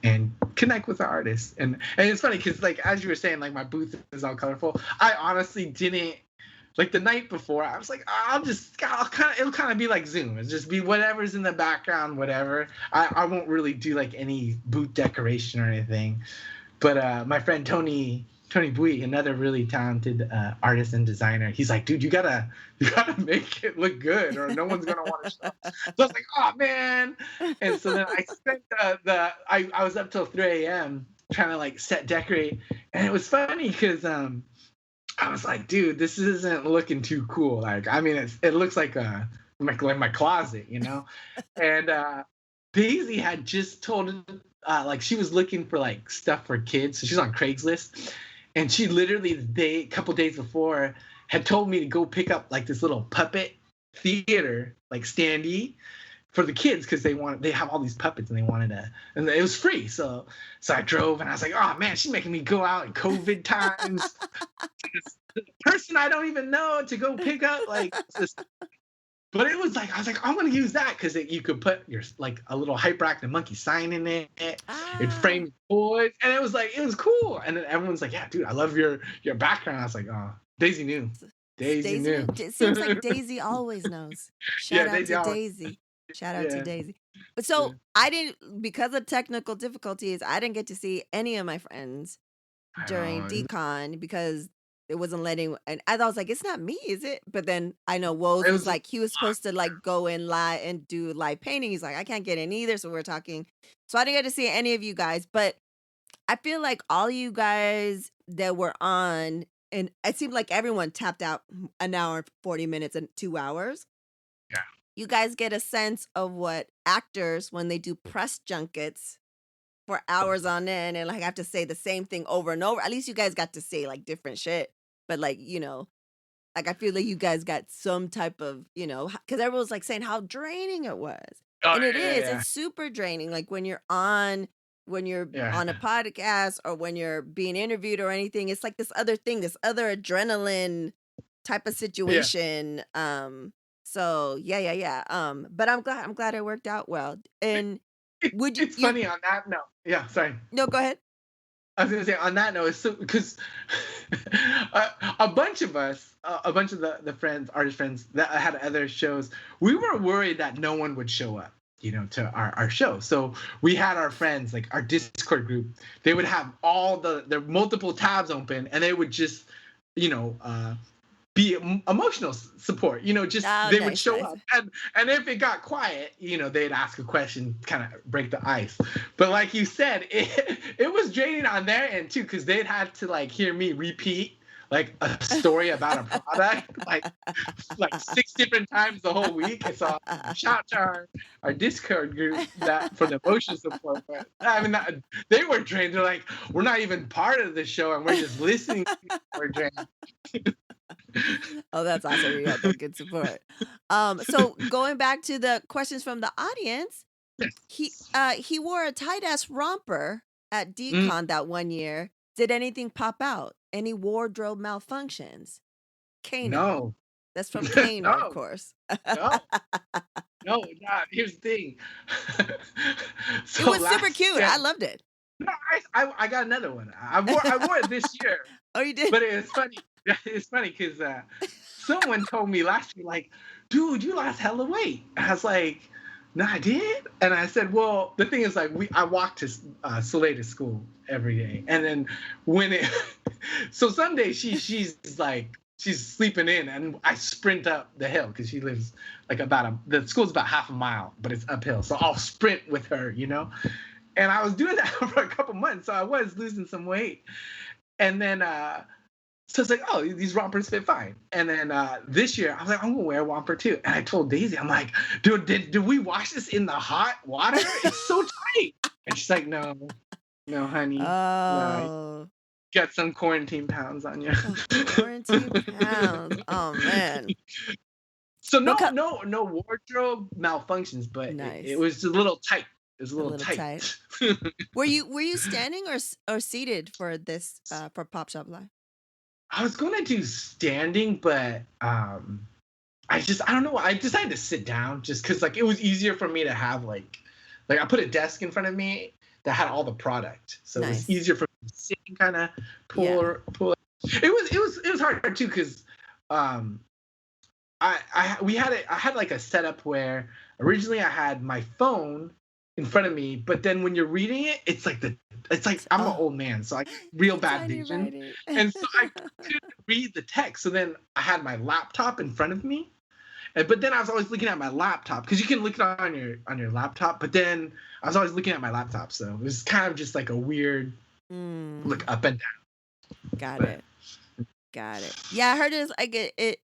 and connect with the artists. And it's funny because like as you were saying, like my booth is all colorful. I honestly didn't like the night before. I was like, it'll kind of be like Zoom. It'll just be whatever's in the background, whatever. I won't really do like any booth decoration or anything. But my friend Tony Bui, another really talented artist and designer, he's like, dude, you gotta make it look good, or no one's gonna want to show. So I was like, oh man. And so then I spent I was up till 3 a.m. trying to like set decorate, and it was funny because I was like, dude, this isn't looking too cool. Like, I mean, it looks like like my closet, you know. And Daisy had just told like she was looking for like stuff for kids, so she's on Craigslist, and she literally the couple days before had told me to go pick up like this little puppet theater like standee for the kids because they have all these puppets and they wanted to, and it was free. So I drove and I was like, oh man, she's making me go out in COVID times this person I don't even know to go pick up like this. But it was like I was like I'm gonna use that because you could put your like a little hyperactive monkey sign in it. It Ah, framed toys, and it was like it was cool. And then everyone's like, "Yeah, dude, I love your background." I was like, "Oh, Daisy knew, Daisy Daisy knew." knew. It seems like Daisy always knows. Shout Yeah, out Daisy to always. Daisy. Shout out to Yeah, Daisy. But yeah. so I didn't, because of technical difficulties, I didn't get to see any of my friends I during know. decon because it wasn't letting, and I was like, it's not me, is it? But then I know Woes It was was like, he was supposed to like go in live and do live painting. He's like, I can't get in either. So we're talking. So I didn't get to see any of you guys, but I feel like all you guys that were on, and it seemed like everyone tapped out an hour, 40 minutes, and 2 hours. yeah. You guys get a sense of what actors, when they do press junkets for hours on end and like have to say the same thing over and over. At least you guys got to say like different shit. But like, like I feel like you guys got some type of, because everyone's like saying how draining it was. Oh And it yeah, is, yeah, it's super draining. Like when you're yeah, on a podcast or when you're being interviewed or anything, it's like this other thing, this other adrenaline type of yeah. situation. So yeah, yeah, yeah. But I'm glad it worked out well. And would you, It's funny on that note. Yeah, sorry. no, go ahead. I was gonna say on that note, it's so because a bunch of us, a bunch of the friends, artist friends that had other shows, we were worried that no one would show up, to our show. So we had our friends, like our Discord group, they would have all their multiple tabs open, and they would just, you know, be emotional support, just Oh, they would nice, show nice. up, and if it got quiet, they'd ask a question, kind of break the ice. But like you said, it was draining on their end too, because they'd had to like hear me repeat like a story about a product like 6 different times the whole week. And so shout out to our Discord group that for the emotion support. But I mean, they were drained. They're like, we're not even part of the show, and we're just listening. We're drained. Oh, that's awesome. You got that good support. So going back to the questions from the audience, he wore a tight ass romper at Mm, Decon that one year. Did anything pop out? Any wardrobe malfunctions? Kano. no, That's from Kano, of no, course. no, no. Yeah, here's the thing. It So was super last, cute. yeah, I loved it. no, I got another one. I wore it this year, Oh, you did? but it's funny. It's funny because someone told me last year, like, dude, you lost hella weight. I was like, no, I did. And I said, well, the thing is, like, I walk to Soleil to school every day, and then when it, so some days she's like she's sleeping in, and I sprint up the hill because she lives like the school's about half a mile, but it's uphill, so I'll sprint with her, And I was doing that for a couple months, so I was losing some weight. And then so it's like, oh, these rompers fit fine. And then this year, I was like, I'm gonna wear a romper too. And I told Daisy, I'm like, dude, did we wash this in the hot water? It's so tight. And she's like, no, no, honey, no, you Oh, got some quarantine pounds on you. some quarantine pounds. Oh man. So But no wardrobe malfunctions, but it nice. was a little tight. It was a A little little tight. tight. Were you standing or seated for this for Pop Shop Live? I was gonna do standing, but I don't know. I decided to sit down just because like it was easier for me to have like I put a desk in front of me that had all the product, so it was Nice. easier for me to sit and kind of Yeah. pull. It was hard too because um I had like a setup where originally I had my phone in front of me, but then when you're reading it, it's like I'm an Oh, old man, so I real bad tiny vision, writing. and so I couldn't read the text. So then I had my laptop in front of me, but then I was always looking at my laptop because you can look it on your laptop, but then I was always looking at my laptop, so it was kind of just like a weird look Mm, up and down. got But it. Got it. Yeah, I heard it's like it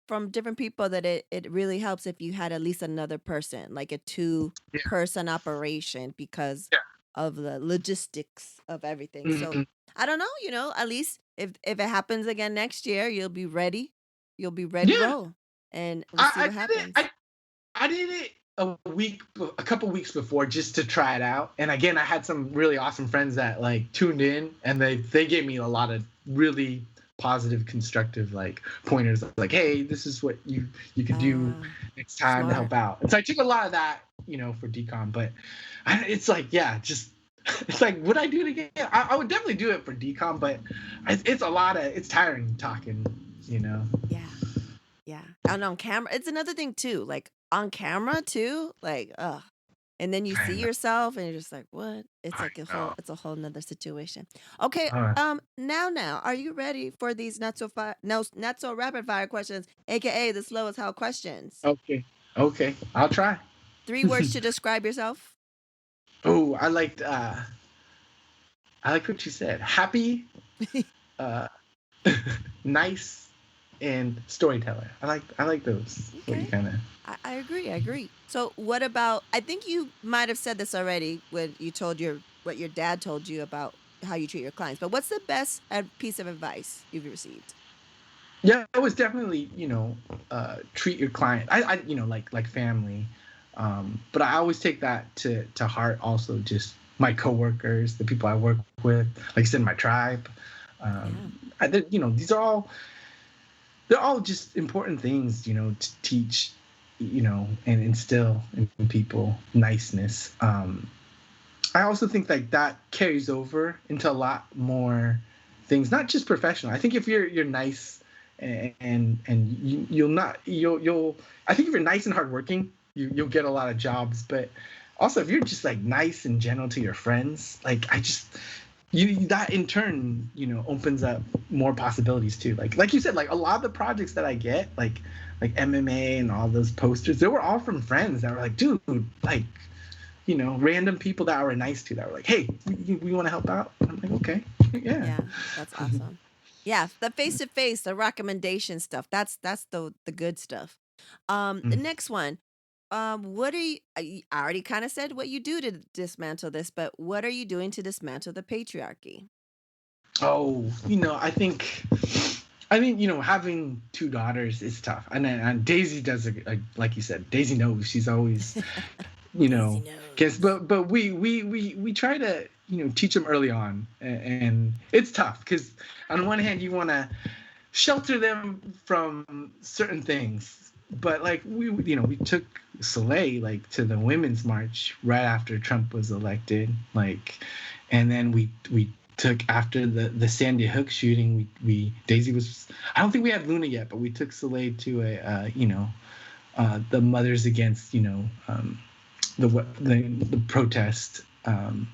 from different people that it really helps if you had at least another person, like a yeah, two-person operation because yeah, of the logistics of everything. So mhm. I don't know, at least if it happens again next year, you'll be ready. You'll be ready to Yeah. roll. And we'll see I what did it. happens. I did it a couple weeks before just to try it out. And again, I had some really awesome friends that like tuned in, and they gave me a lot of really positive, constructive like pointers. Like, hey, this is what you could do Ah, next time to smart. help out. And so I took a lot of that, for decom. But it's like, yeah, just it's like, would I do it again? I would definitely do it for decom, but it's tiring talking, you know. Yeah. Yeah. And on camera, it's another thing too. Like on camera too, like and then you I see know. yourself and you're just like, what? It's I like know. it's a whole nother situation. Okay, Uh, now, are you ready for these not so rapid fire questions, aka the slow as hell questions? okay. Okay. I'll try. 3 words to describe yourself. Oh, I like what you said. Happy, uh, nice, and storyteller. I like those. What you Okay. kind of. I agree. I agree. So what about I think you might have said this already when you told what your dad told you about how you treat your clients. But what's the best piece of advice you've received? Yeah, it was definitely treat your client. Like family. But I always take that to heart. Also, just my coworkers, the people I work with, like I said, my tribe. Yeah. These are all they're all just important things, to teach, and instill in people niceness. I also think like that carries over into a lot more things, not just professional. I think if you're nice and you'll I think if you're nice and hardworking, you'll get a lot of jobs. But also if you're just like nice and gentle to your friends, like I just you that in turn opens up more possibilities too, like you said, like a lot of the projects that I get, like MMA and all those posters, they were all from friends that were like, dude, like random people that were nice to, that were like, hey, we want to help out. I'm like, okay. Yeah. Yeah, that's awesome. Yeah, the face to face, the recommendation stuff. That's the good stuff. The Mm. next one. What are you? I already kind of said what you do to dismantle this, but what are you doing to dismantle the patriarchy? Oh, I think having two daughters is tough, and Daisy does like you said, Daisy knows. She's always you Daisy know guess knows. but we try to teach them early on, and it's tough because on one hand you want to shelter them from certain things, but like we took Soleil like to the women's march right after Trump was elected, like, and then we took after the Sandy Hook shooting, we Daisy was, I don't think we had Luna yet, but we took Soleil to a the Mothers Against the protest, and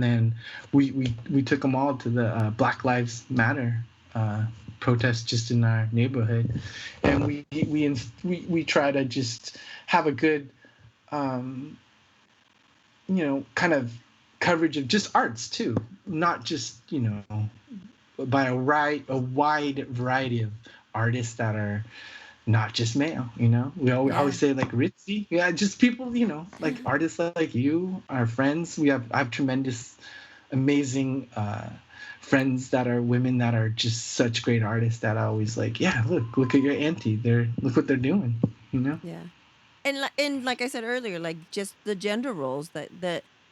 then we took them all to the Black Lives Matter protest just in our neighborhood, and we try to just have a good kind of coverage of just arts too, not just by a wide variety of artists that are not just male. We always Yeah. say like ritzy, yeah, just people, like artists like you, our friends. I have tremendous, amazing friends that are women that are just such great artists that I always like. Yeah, look at your auntie. Look what they're doing. You know. Yeah. And like I said earlier, like just the gender roles that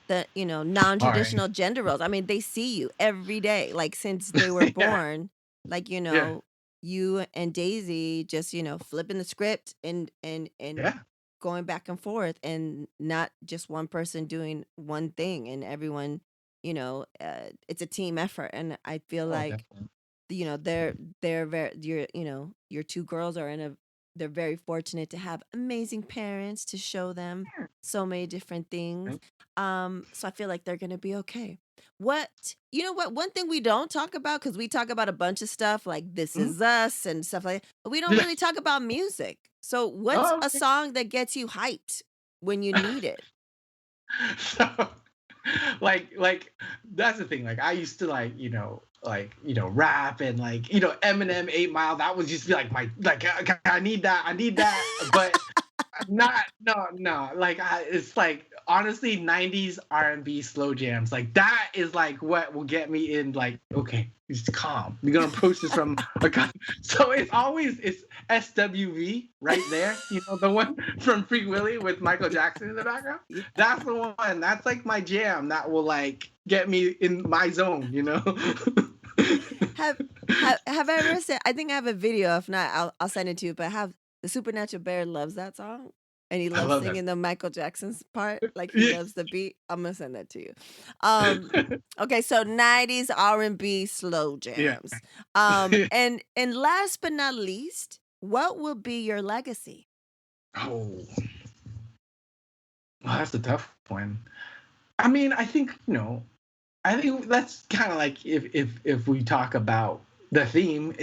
All right. non-traditional gender roles. I mean, they see you every day, like since they were Yeah. born, like Yeah. you and Daisy just, flipping the script and Yeah. going back and forth and not just one person doing one thing and everyone, it's a team effort and I feel Oh, like definitely. they're very your two girls are in a they're very fortunate to have amazing parents to show them so many different things. Right? So I feel like they're gonna be okay. What one thing we don't talk about, because we talk about a bunch of stuff like This Mhm. Is Us and stuff like that, but we don't Yeah. really talk about music. So what's Oh, a okay. song that gets you hyped when you need it? So, like that's the thing. Like I used to rap and Eminem 8 Mile. That would just be like my like I need that. I need that. But not no. Like it's like honestly 90s R&B slow jams. Like that is like what will get me in like okay, just calm. You're gonna approach this from a so it's SWV right there. The one from Free Willy with Michael Jackson in the background. Yeah. That's the one. That's like my jam that will like get me in my zone. Have have I ever said? I think I have a video. If not, I'll send it to you. But have the Supernatural Bear loves that song, and he I loves love that. singing the Michael Jackson's part. Like he Yeah. loves the beat. I'm gonna send that to you. Um, okay, so '90s R&B slow Yeah. jams. And last but not least, what will be your legacy? Oh, well, that's a tough one. I mean, I think that's kind of like if we talk about the theme,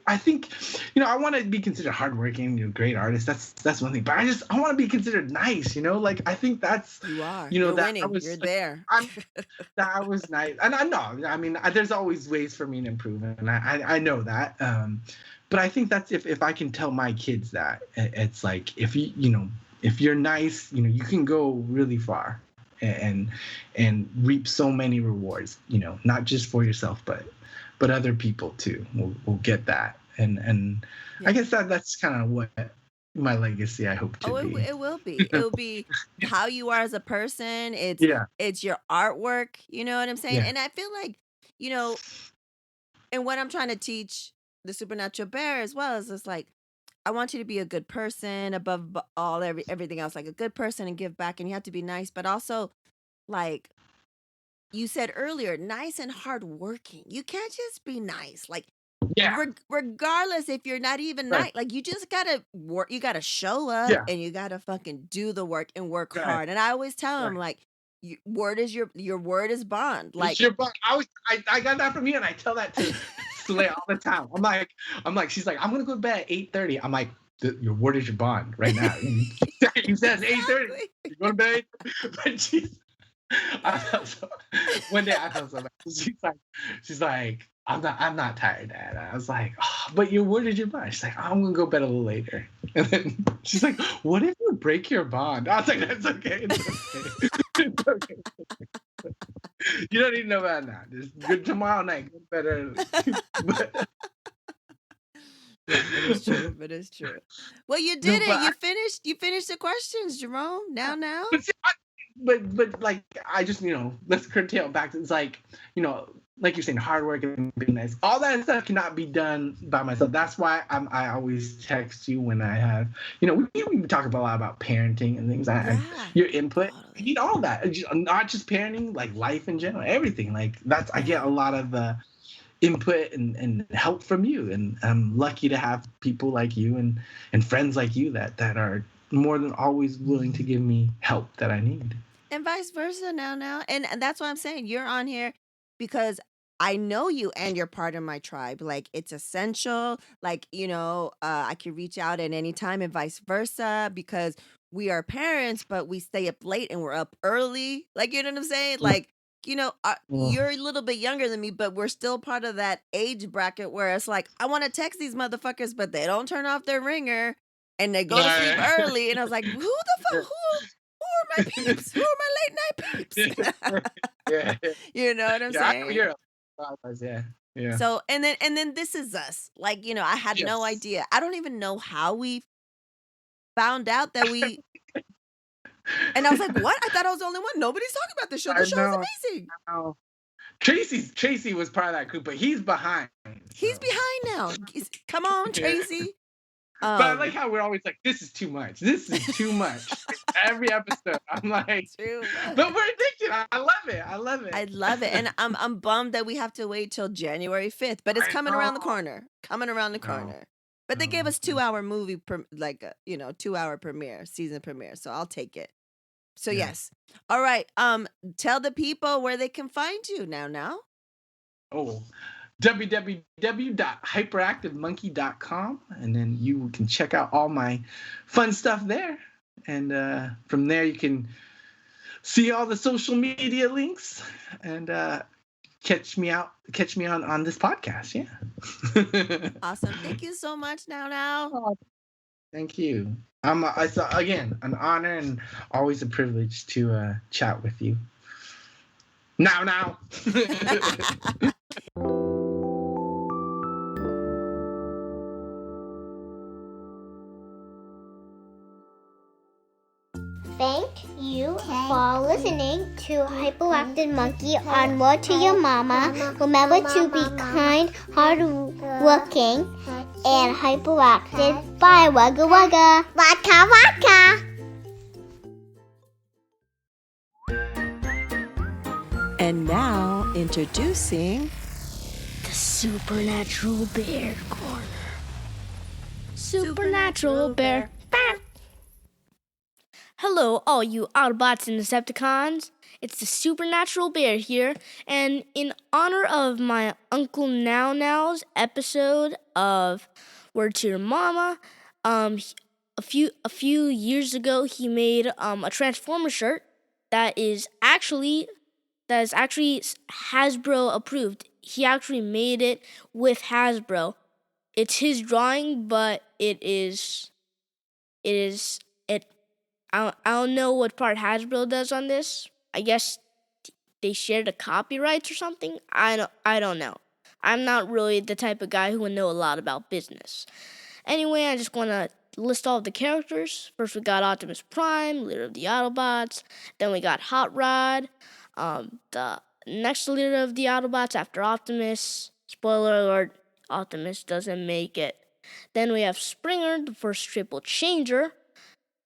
I think, I want to be considered hardworking, great artist. That's one thing, but I want to be considered nice. Like I think that's, You are. You're that I winning. You're was like, there. I'm that was nice, and I know. I mean, there's always ways for me to improve, and I know that. But I think that's if I can tell my kids that it's like if you're nice, you can go really far and reap so many rewards. Not just for yourself, but other people too will get that. And I Yeah. guess that's kind of what my legacy I hope to Oh, be. it will be. It will be how you are as a person. Yeah, It's your artwork, you know what I'm saying? yeah, And I feel like, you know, and what I'm trying to teach the Supernatural Bear as well is just like I want you to be a good person above all everything else, like a good person and give back and you have to be nice, but also like you said earlier, nice and hardworking. You can't just be nice. Like yeah, regardless if you're not even right, nice, like you just gotta work. You gotta show up yeah, and you gotta fucking do the work and work right, hard. And I always tell them right. like, word is your word is bond. It's Like, your butt. I got that from you, and I tell that to Slay all the time. I'm like, she's like, I'm gonna go to bed at 8:30. I'm like, your word is your bond right now. He says 8:30. exactly. You go to bed, but I felt so, one day I felt so bad. She's like, I'm not tired, Dad. I was like, oh, but your word is your bond. She's like, oh, I'm gonna go bed a little later. And then she's like, what if you break your bond? I was like, that's okay. It's okay. It's okay. You don't need to know about that. Just good tomorrow night. Go to bed early. But, Yeah, it is true. It is true. Well, you no, did it. but I, You finished the questions, Jerome. Now. but, see, but like I just let's curtail back to it's like you're saying hard work and being nice. All that stuff cannot be done by myself. That's why I always text you when I have we talk about a lot about parenting and things. I Yeah. your input. I Totally. need all that. Not just parenting, like life in general, everything. Like that's I Yeah. get a lot of input and help from you, and I'm lucky to have people like you and friends like you that are more than always willing to give me help that I need. And vice versa now. And that's what I'm saying. You're on here because I know you and you're part of my tribe. Like it's essential. Like, I can reach out at any time and vice versa because we are parents, but we stay up late and we're up early. Like, you know what I'm saying? Like like, you're a little bit younger than me, but we're still part of that age bracket where it's like, I want to text these motherfuckers, but they don't turn off their ringer and they go to sleep Yeah. early. And I was like, who the fuck? Who are my peeps? Who are my late night peeps? Yeah. You know what I'm Yeah, I know saying? you're yeah. Yeah. So, and then this is us. Like, I had no Yes. idea. I don't even know how we found out that and I was like, what? I thought I was the only one. Nobody's talking about this show. I This show is know. amazing. I know. Tracy was part of that group, but he's behind. He's So behind now. Come on, yeah. Tracy. But I like Um, how we're always like, this is too much. This is too much. Like, every episode, I'm like, Too but much. we're addicted. I love it. I love I it. love it. And I'm bummed that we have to wait till January 5th, but it's I coming know. around the corner. Coming around the No, corner. But they gave no. us 2-hour movie 2-hour premiere, season premiere. So I'll take it. So Yeah. yes. All right. Tell the people where they can find you now. Oh, www.hyperactivemonkey.com, and then you can check out all my fun stuff there. And from there, you can see all the social media links and catch me on this podcast. Yeah. Awesome. Thank you so much now. Oh, thank you. It's again an honor and always a privilege to chat with you. Now. Thank you for listening to Hyperactive Monkey on Word to Your Mama. Remember to be kind, hardworking, and hyperactive. Bye, wugga wugga. Waka waka. And now introducing The Supernatural Bear Corner. Supernatural Bear. Hello, all you Autobots and Decepticons. It's the Supernatural Bear here, and in honor of my Uncle Now Now's episode of Word to Your Mama, a few years ago he made a Transformer shirt that is actually Hasbro approved. He actually made it with Hasbro. It's his drawing, but it. I don't know what part Hasbro does on this. I guess they share the copyrights or something. I don't know. I'm not really the type of guy who would know a lot about business. Anyway, I just want to list all of the characters. First, we got Optimus Prime, leader of the Autobots. Then we got Hot Rod, the next leader of the Autobots after Optimus. Spoiler alert, Optimus doesn't make it. Then we have Springer, the first triple changer.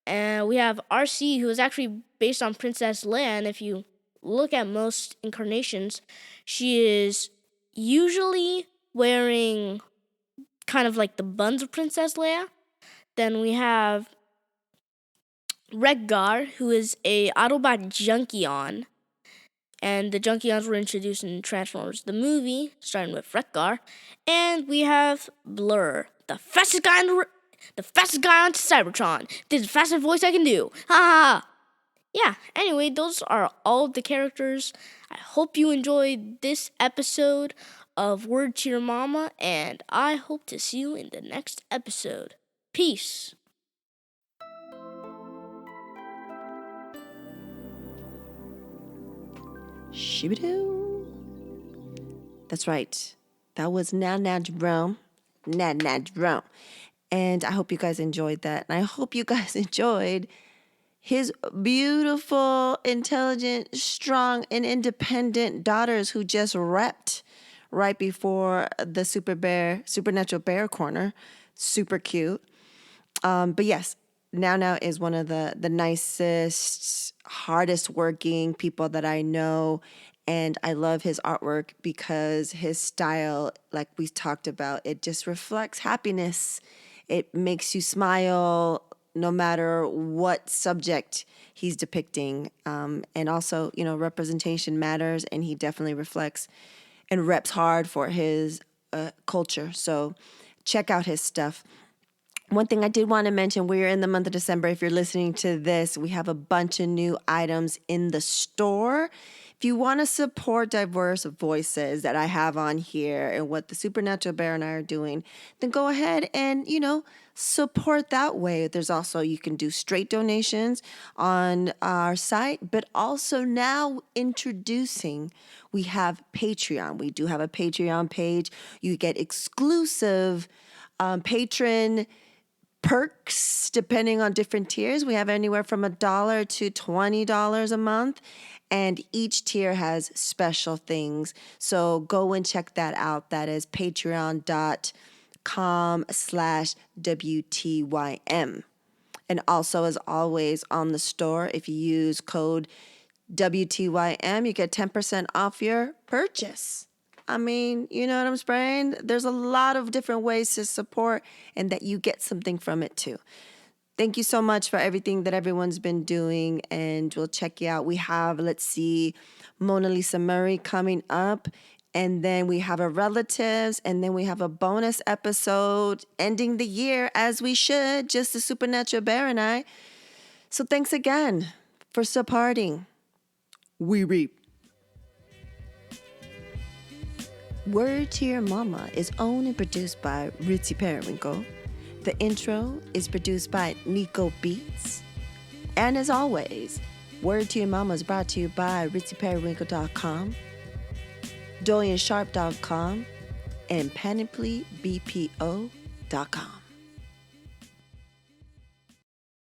And we have RC, who is actually based on Princess Leia. And if you look at most incarnations, she is usually wearing kind of like the buns of Princess Leia. Then we have Redgar, who is a Autobot Junkion. And the Junkions were introduced in Transformers the movie, starting with Redgar. And we have Blur, the fastest guy on Cybertron. This is the fastest voice I can do. Ha ha! Yeah, anyway, those are all of the characters. I hope you enjoyed this episode of Word to Your Mama, and I hope to see you in the next episode. Peace. Shibidoo. That's right. That was Now Now Jerome. Now Now Jerome. And I hope you guys enjoyed that. And I hope you guys enjoyed his beautiful, intelligent, strong, and independent daughters who just repped right before the Supernatural Bear Corner. Super cute. But yes, Now is one of the nicest, hardest working people that I know. And I love his artwork because his style, like we talked about, it just reflects happiness. It makes you smile no matter what subject he's depicting. And also, representation matters, and he definitely reflects and reps hard for his culture. So check out his stuff. One thing I did want to mention, we're in the month of December. If you're listening to this, we have a bunch of new items in the store. If you want to support diverse voices that I have on here and what the Supernatural Bear and I are doing, then go ahead and, support that way. There's also, you can do straight donations on our site, but also now introducing, we have Patreon. We do have a Patreon page. You get exclusive patron perks depending on different tiers. We have anywhere from $1 to $20 a month, and each tier has special things. So go and check that out. That is patreon.com/WTYM. And also, as always, on the store, if you use code WTYM, you get 10% off your purchase. I mean, you know what I'm saying? There's a lot of different ways to support and that you get something from it too. Thank you so much for everything that everyone's been doing, and we'll check you out. We have, let's see, Mona Lisa Murray coming up, and then we have our relatives, and then we have a bonus episode ending the year as we should, just the Supernatural Bear and I. So thanks again for supporting. We reap. Word to Your Mama is owned and produced by Ritzy Periwinkle. The intro is produced by Nico Beats. And as always, Word to Your Mama is brought to you by ritzyperiwinkle.com, DolianSharp.com, and PanoplyBPO.com.